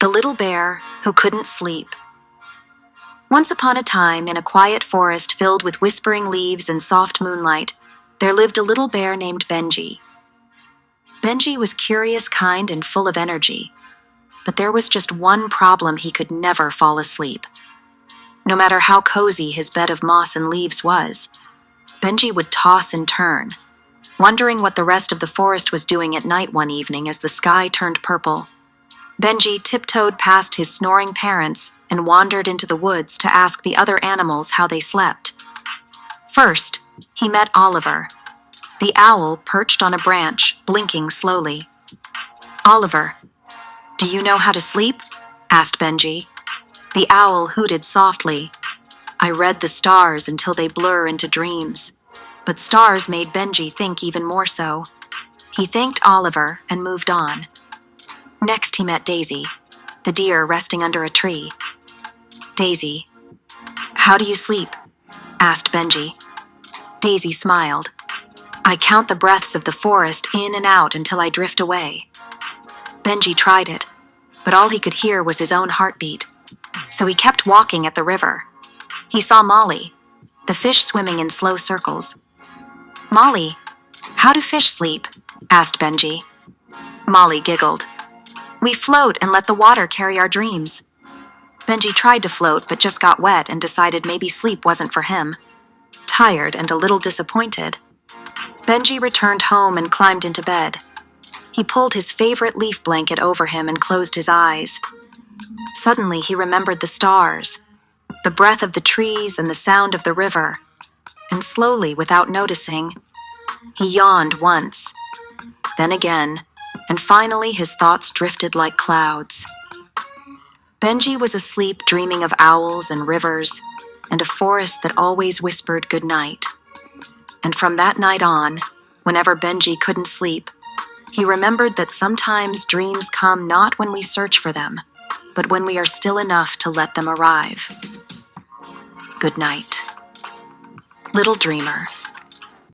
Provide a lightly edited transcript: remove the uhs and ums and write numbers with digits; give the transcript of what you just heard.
The Little Bear Who Couldn't Sleep. Once upon a time, in a quiet forest filled with whispering leaves and soft moonlight, there lived a little bear named Benji. Benji was curious, kind, and full of energy. But there was just one problem: he could never fall asleep. No matter how cozy his bed of moss and leaves was, Benji would toss and turn, wondering what the rest of the forest was doing at night one evening as the sky turned purple. Benji tiptoed past his snoring parents and wandered into the woods to ask the other animals how they slept. First, he met Oliver, the owl perched on a branch, blinking slowly. "Oliver, do you know how to sleep?" asked Benji. The owl hooted softly. "I read the stars until they blur into dreams." But stars made Benji think even more so. He thanked Oliver and moved on. Next he met Daisy, the deer resting under a tree. "Daisy, how do you sleep?" asked Benji. Daisy smiled. "I count the breaths of the forest in and out until I drift away." Benji tried it, but all he could hear was his own heartbeat. So he kept walking at the river. He saw Molly, the fish swimming in slow circles. "Molly, how do fish sleep?" asked Benji. Molly giggled. "We float and let the water carry our dreams." Benji tried to float but just got wet and decided maybe sleep wasn't for him. Tired and a little disappointed, Benji returned home and climbed into bed. He pulled his favorite leaf blanket over him and closed his eyes. Suddenly he remembered the stars, the breath of the trees and the sound of the river, and slowly, without noticing, he yawned once, then again, and finally his thoughts drifted like clouds. Benji was asleep, dreaming of owls and rivers, and a forest that always whispered good night. And from that night on, whenever Benji couldn't sleep, he remembered that sometimes dreams come not when we search for them, but when we are still enough to let them arrive. Good night, little dreamer.